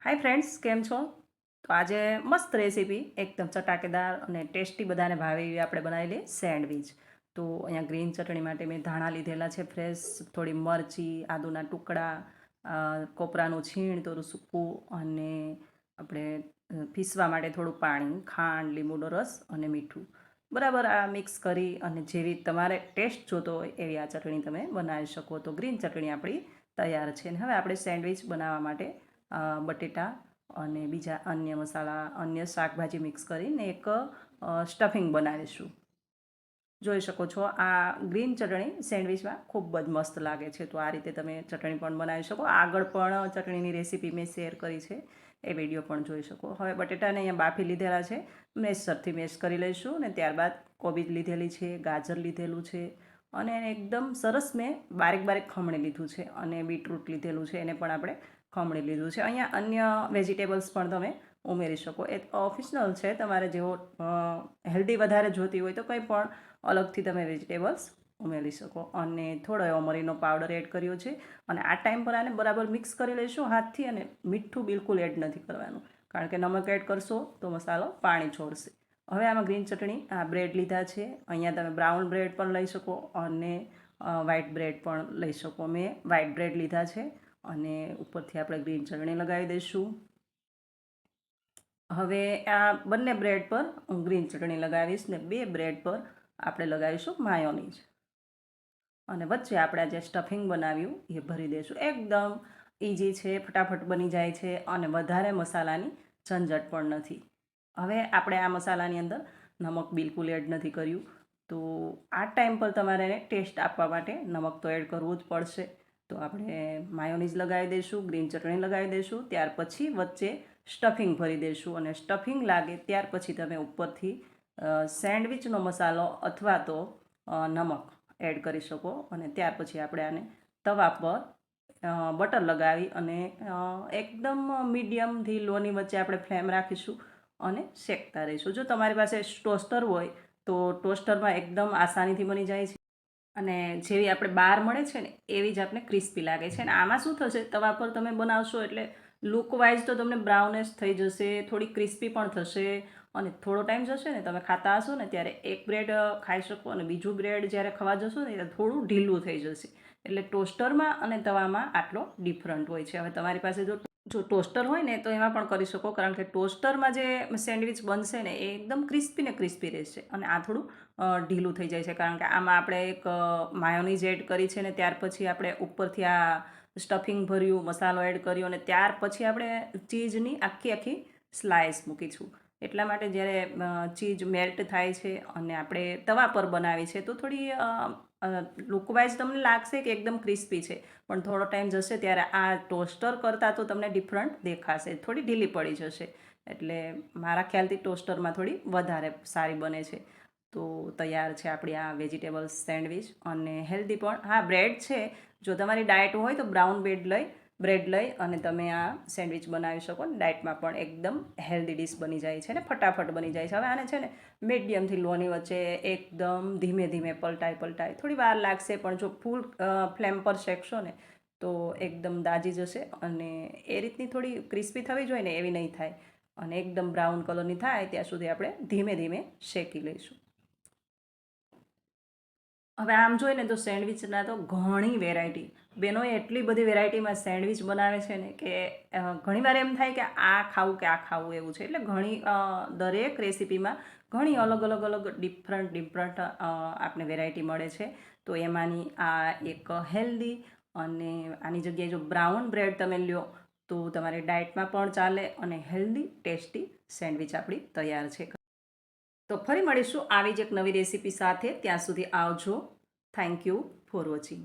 Hi friends, કેમ છો? તો આજે મસ્ત રેસીપી એકદમ ચટાકેદાર અને ટેસ્ટી બધાને ભાવે એવી આપણે બનાવેલી સેન્ડવિચ. તો અહીંયા ગ્રીન ચટણી માટે મેં ધાણા લીધેલા છે ફ્રેશ, થોડી મરચી, આદુના ટુકડા, કોપરાનું છીણ થોડું સૂકું અને આપણે પીસવા માટે થોડું પાણી, ખાંડ, લીંબુનો રસ અને મીઠું. બરાબર આ મિક્સ કરી અને જેવી તમારે ટેસ્ટ જોતો હોય એવી આ ચટણી તમે બનાવી શકો. તો ગ્રીન ચટણી આપણી તૈયાર છે. અને હવે આપણે સેન્ડવિચ બનાવવા માટે બટેટા અને બીજા અન્ય મસાલા, અન્ય શાકભાજી મિક્સ કરીને એક સ્ટફિંગ બનાવીશું. જોઈ શકો છો આ ગ્રીન ચટણી સેન્ડવિચમાં ખૂબ જ મસ્ત લાગે છે. તો આ રીતે તમે ચટણી પણ બનાવી શકો. આગળ પણ ચટણીની રેસીપી મેં શેર કરી છે, એ વિડીયો પણ જોઈ શકો. હવે બટેટાને અહીંયા બાફી લીધેલા છે, મેશરથી મેશ કરી લઈશું. અને ત્યારબાદ કોબીજ લીધેલી છે, ગાજર લીધેલું છે અને એને એકદમ સરસ મેં બારીક બારીક ખમણી લીધું છે. અને બીટરૂટ લીધેલું છે, એને પણ આપણે ખમણી લીધું છે. અહીંયા અન્ય વેજીટેબલ્સ પણ તમે ઉમેરી શકો. એ ઓપ્શનલ છે, તમારે જેવો હેલ્ધી વધારે જોતી હોય તો કંઈ પણ અલગથી તમે વેજીટેબલ્સ ઉમેરી શકો. અને થોડો એવો મરીનો પાવડર એડ કર્યો છે. અને આ ટાઈમ પર આને બરાબર મિક્સ કરી લઈશું હાથથી. અને મીઠું બિલકુલ એડ નથી કરવાનું, કારણ કે નમક એડ કરશો તો મસાલો પાણી છોડશે. હવે આમાં ગ્રીન ચટણી, આ બ્રેડ લીધા છે. અહીંયા તમે બ્રાઉન બ્રેડ પણ લઈ શકો અને વ્હાઈટ બ્રેડ પણ લઈ શકો. મેં વ્હાઈટ બ્રેડ લીધા છે અને ઉપરથી આપણે ગ્રીન ચટણી લગાવી દઈશું. હવે આ બંને બ્રેડ પર હું ગ્રીન ચટણી લગાવીશ ને બે બ્રેડ પર આપણે લગાવીશું માયોનીઝ. અને વચ્ચે આપણે જે સ્ટફિંગ બનાવ્યું એ ભરી દઈશું. એકદમ ઇઝી છે, ફટાફટ બની જાય છે અને વધારે મસાલાની ઝંઝટ પણ નથી. હવે આપણે આ મસાલાની અંદર નમક બિલકુલ એડ નથી કર્યું. તો આ ટાઈમ પર તમારે ટેસ્ટ આપવા માટે નમક તો એડ કરવું જ પડશે. તો આપણે માયોનીઝ લગાવી દઈશું, ગ્રીન ચટણી લગાવી દઈશું, ત્યાર પછી વચ્ચે સ્ટફિંગ ભરી દઈશું. અને સ્ટફિંગ લાગે ત્યાર પછી તમે ઉપરથી સેન્ડવિચનો મસાલો અથવા તો નમક એડ કરી શકો. અને ત્યાર પછી આપણે આને તવા પર બટર લગાવી અને એકદમ મીડિયમથી લોની વચ્ચે આપણે ફ્લેમ રાખીશું અને શેકતા રહીશું. જો તમારી પાસે ટોસ્ટર હોય તો ટોસ્ટરમાં એકદમ આસાનીથી બની જાય છે. અને જેવી આપણે બહાર મળે છે ને એવી જ આપણે ક્રિસ્પી લાગે છે. અને આમાં શું થશે, તવા પર તમે બનાવશો એટલે લુક વાઇઝ તો તમને બ્રાઉનેશ થઈ જશે, થોડી ક્રિસ્પી પણ થશે. અને થોડો ટાઈમ જશે ને તમે ખાતા હશો ને ત્યારે એક બ્રેડ ખાઈ શકો અને બીજું બ્રેડ જ્યારે ખાવા જશો ને ત્યારે થોડું ઢીલું થઈ જશે. એટલે ટોસ્ટરમાં અને તવામાં આટલો ડિફરન્ટ હોય છે. હવે તમારી પાસે જો ટોસ્ટર હોય ને તો એમાં પણ કરી શકો, કારણ કે ટોસ્ટરમાં જે સેન્ડવિચ બનશે ને એ એકદમ ક્રિસ્પી ને ક્રિસ્પી રહેશે. અને આ થોડું ઢીલું થઈ જાય છે, કારણ કે આમાં આપણે એક માયોનીઝ એડ કરી છે ને ત્યાર પછી આપણે ઉપરથી આ સ્ટફિંગ ભર્યું, મસાલો એડ કર્યો અને ત્યાર પછી આપણે ચીઝની આખી સ્લાઇસ મૂકીશું. એટલા માટે જ્યારે ચીઝ મેલ્ટ થાય છે અને આપણે તવા પર બનાવી છે તો થોડી લુકવાઇઝ તમને લાગશે કે એકદમ ક્રિસ્પી છે, પણ થોડો ટાઈમ જશે ત્યારે આ ટોસ્ટર કરતાં તો તમને ડિફરન્ટ દેખાશે, થોડી ઢીલી પડી જશે. એટલે મારા ખ્યાલથી ટોસ્ટરમાં થોડી વધારે સારી બને છે. તો તૈયાર છે આપણી આ વેજીટેબલ સેન્ડવિચ અને હેલ્ધી પણ. હા, બ્રેડ છે, જો તમારી ડાયટ હોય તો બ્રાઉન બ્રેડ લઈ અને તમે આ સેન્ડવિચ બનાવી શકો. ને ડાયટમાં પણ એકદમ હેલ્ધી ડિશ બની જાય છે ને ફટાફટ બની જાય છે. હવે આને છે ને મીડિયમથી લોની વચ્ચે એકદમ ધીમે ધીમે પલટાય થોડી વાર લાગશે, પણ જો ફૂલ ફ્લેમ પર શેકશો ને તો એકદમ દાજી જશે. અને એ રીતની થોડી ક્રિસ્પી થવી જોઈએ ને એવી નહીં થાય. અને એકદમ બ્રાઉન કલરની થાય ત્યાં સુધી આપણે ધીમે ધીમે શેકી લઈશું. હવે આમ જોઈએ ને તો સેન્ડવિચના તો ઘણી વેરાયટી, બેનોએ એટલી બધી વેરાયટીમાં સેન્ડવિચ બનાવે છે ને કે ઘણીવાર એમ થાય કે આ ખાવું કે આ ખાવું એવું છે. એટલે ઘણી દરેક રેસીપીમાં ઘણી અલગ ડિફરન્ટ આપણે વેરાયટી મળે છે. તો એમાંની આ એક હેલ્ધી, અને આની જગ્યાએ જો બ્રાઉન બ્રેડ તમે લ્યો તો તમારે ડાયટમાં પણ ચાલે અને હેલ્ધી ટેસ્ટી સેન્ડવિચ આપણી તૈયાર છે. તો ફરી મળીશું આવી જ એક નવી રેસીપી સાથે. ત્યાં સુધી આવજો. Thank you for watching.